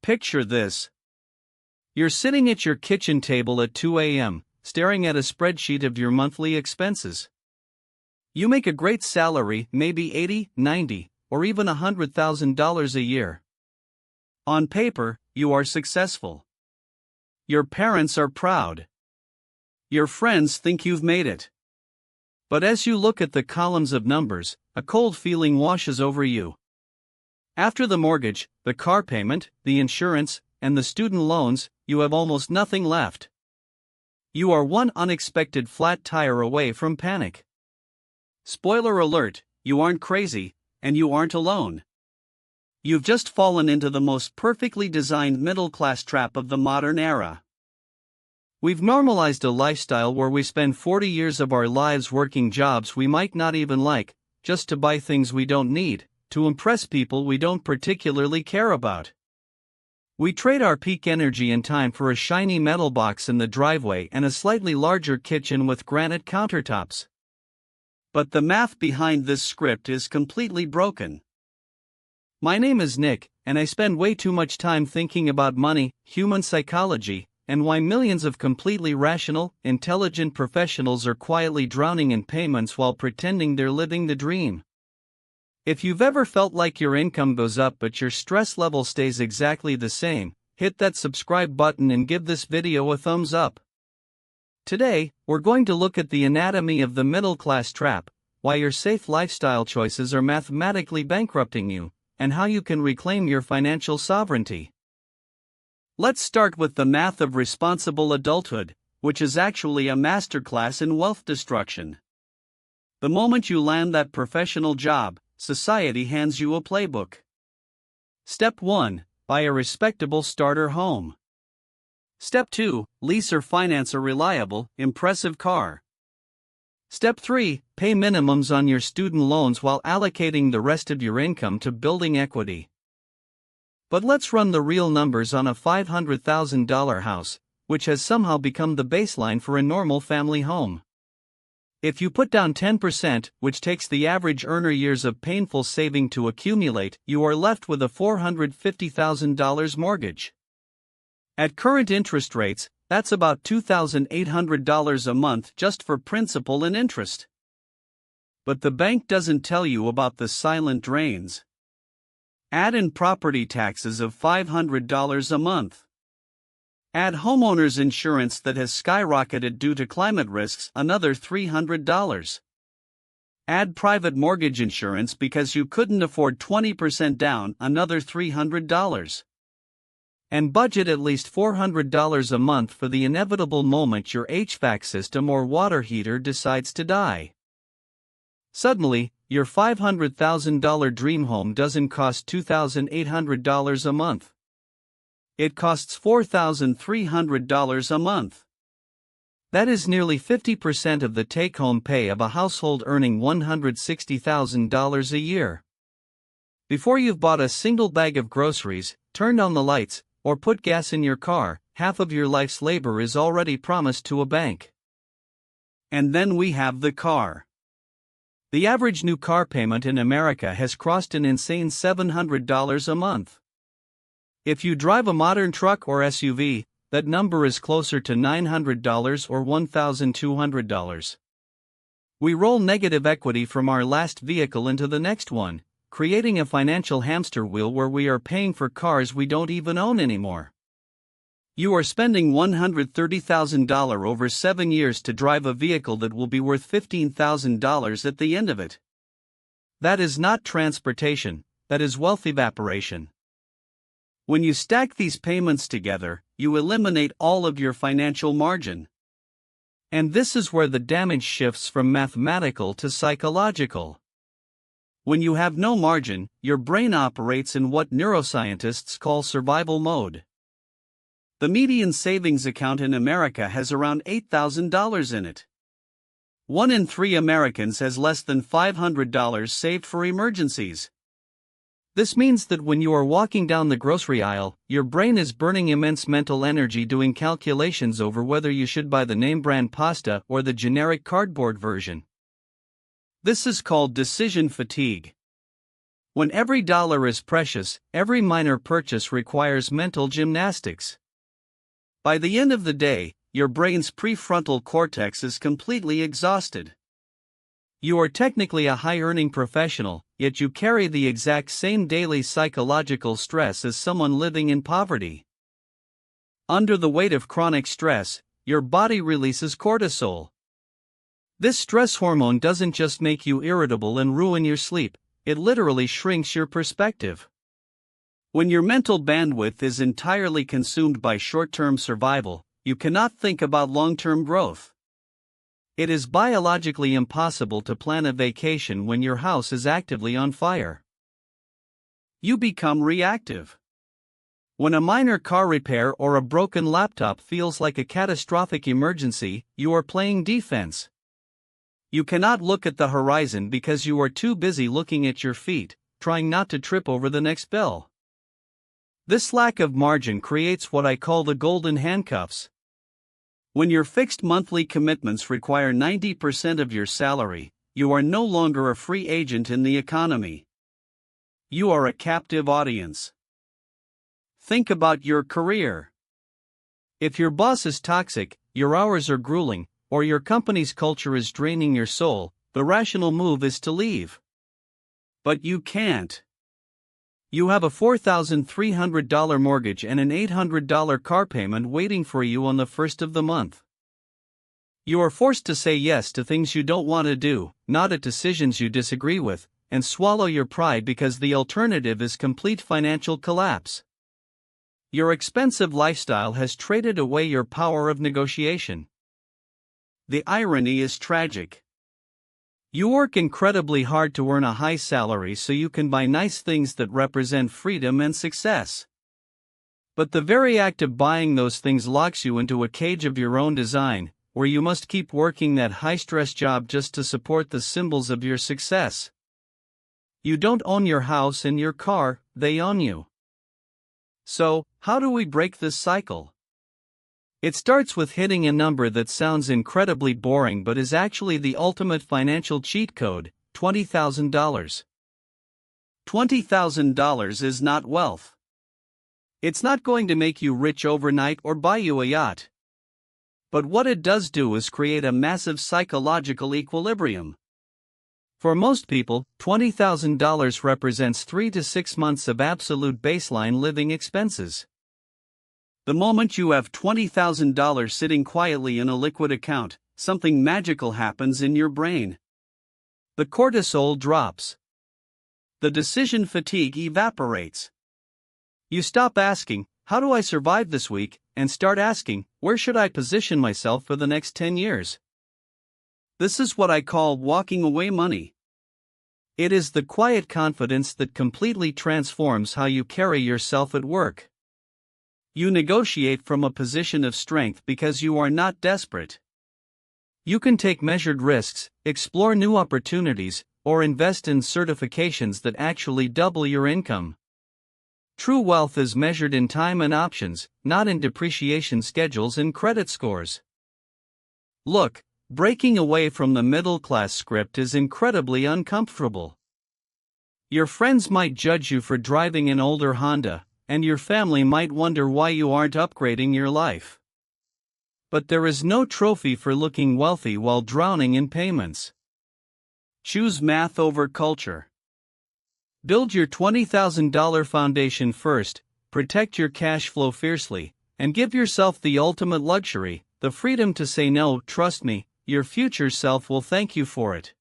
Picture this. You're sitting at your kitchen table at 2 a.m., staring at a spreadsheet of your monthly expenses. You make a great salary, maybe $80, $90, or even $100,000 a year. On paper, you are successful. Your parents are proud. Your friends think you've made it. But as you look at the columns of numbers, a cold feeling washes over you. After the mortgage, the car payment, the insurance, and the student loans, you have almost nothing left. You are one unexpected flat tire away from panic. Spoiler alert, you aren't crazy, and you aren't alone. You've just fallen into the most perfectly designed middle-class trap of the modern era. We've normalized a lifestyle where we spend 40 years of our lives working jobs we might not even like, just to buy things we don't need, to impress people we don't particularly care about. We trade our peak energy and time for a shiny metal box in the driveway and a slightly larger kitchen with granite countertops. But the math behind this script is completely broken. My name is Nick, and I spend way too much time thinking about money, human psychology, and why millions of completely rational, intelligent professionals are quietly drowning in payments while pretending they're living the dream. If you've ever felt like your income goes up but your stress level stays exactly the same, hit that subscribe button and give this video a thumbs up. Today, we're going to look at the anatomy of the middle-class trap, why your safe lifestyle choices are mathematically bankrupting you, and how you can reclaim your financial sovereignty. Let's start with the math of responsible adulthood, which is actually a masterclass in wealth destruction. The moment you land that professional job, society hands you a playbook. Step 1. Buy a respectable starter home. Step 2. Lease or finance a reliable, impressive car. Step 3. Pay minimums on your student loans while allocating the rest of your income to building equity. But let's run the real numbers on a $500,000 house, which has somehow become the baseline for a normal family home. If you put down 10%, which takes the average earner years of painful saving to accumulate, you are left with a $450,000 mortgage. At current interest rates, that's about $2,800 a month just for principal and interest. But the bank doesn't tell you about the silent drains. Add in property taxes of $500 a month. Add homeowners insurance that has skyrocketed due to climate risks, another $300. Add private mortgage insurance because you couldn't afford 20% down, another $300. And budget at least $400 a month for the inevitable moment your HVAC system or water heater decides to die. Suddenly, your $500,000 dream home doesn't cost $2,800 a month. It costs $4,300 a month. That is nearly 50% of the take-home pay of a household earning $160,000 a year. Before you've bought a single bag of groceries, turned on the lights, or put gas in your car, half of your life's labor is already promised to a bank. And then we have the car. The average new car payment in America has crossed an insane $700 a month. If you drive a modern truck or SUV, that number is closer to $900 or $1,200. We roll negative equity from our last vehicle into the next one, creating a financial hamster wheel where we are paying for cars we don't even own anymore. You are spending $130,000 over 7 years to drive a vehicle that will be worth $15,000 at the end of it. That is not transportation, that is wealth evaporation. When you stack these payments together, you eliminate all of your financial margin. And this is where the damage shifts from mathematical to psychological. When you have no margin, your brain operates in what neuroscientists call survival mode. The median savings account in America has around $8,000 in it. 1 in 3 Americans has less than $500 saved for emergencies. This means that when you are walking down the grocery aisle, your brain is burning immense mental energy doing calculations over whether you should buy the name brand pasta or the generic cardboard version. This is called decision fatigue. When every dollar is precious, every minor purchase requires mental gymnastics. By the end of the day, your brain's prefrontal cortex is completely exhausted. You are technically a high-earning professional, yet you carry the exact same daily psychological stress as someone living in poverty. Under the weight of chronic stress, your body releases cortisol. This stress hormone doesn't just make you irritable and ruin your sleep, it literally shrinks your perspective. When your mental bandwidth is entirely consumed by short-term survival, you cannot think about long-term growth. It is biologically impossible to plan a vacation when your house is actively on fire. You become reactive. When a minor car repair or a broken laptop feels like a catastrophic emergency, you are playing defense. You cannot look at the horizon because you are too busy looking at your feet, trying not to trip over the next bell. This lack of margin creates what I call the golden handcuffs. When your fixed monthly commitments require 90% of your salary, you are no longer a free agent in the economy. You are a captive audience. Think about your career. If your boss is toxic, your hours are grueling, or your company's culture is draining your soul, the rational move is to leave. But you can't. You have a $4,300 mortgage and an $800 car payment waiting for you on the first of the month. You are forced to say yes to things you don't want to do, nod at decisions you disagree with, and swallow your pride because the alternative is complete financial collapse. Your expensive lifestyle has traded away your power of negotiation. The irony is tragic. You work incredibly hard to earn a high salary so you can buy nice things that represent freedom and success. But the very act of buying those things locks you into a cage of your own design, where you must keep working that high-stress job just to support the symbols of your success. You don't own your house and your car, they own you. So, how do we break this cycle? It starts with hitting a number that sounds incredibly boring but is actually the ultimate financial cheat code: $20,000. $20,000 is not wealth. It's not going to make you rich overnight or buy you a yacht. But what it does do is create a massive psychological equilibrium. For most people, $20,000 represents 3 to 6 months of absolute baseline living expenses. The moment you have $20,000 sitting quietly in a liquid account, something magical happens in your brain. The cortisol drops. The decision fatigue evaporates. You stop asking, "How do I survive this week?" and start asking, "Where should I position myself for the next 10 years?" This is what I call walking away money. It is the quiet confidence that completely transforms how you carry yourself at work. You negotiate from a position of strength because you are not desperate. You can take measured risks, explore new opportunities, or invest in certifications that actually double your income. True wealth is measured in time and options, not in depreciation schedules and credit scores. Look, breaking away from the middle-class script is incredibly uncomfortable. Your friends might judge you for driving an older Honda, and your family might wonder why you aren't upgrading your life. But there is no trophy for looking wealthy while drowning in payments. Choose math over culture. Build your $20,000 foundation first, protect your cash flow fiercely, and give yourself the ultimate luxury, the freedom to say no. Trust me, your future self will thank you for it.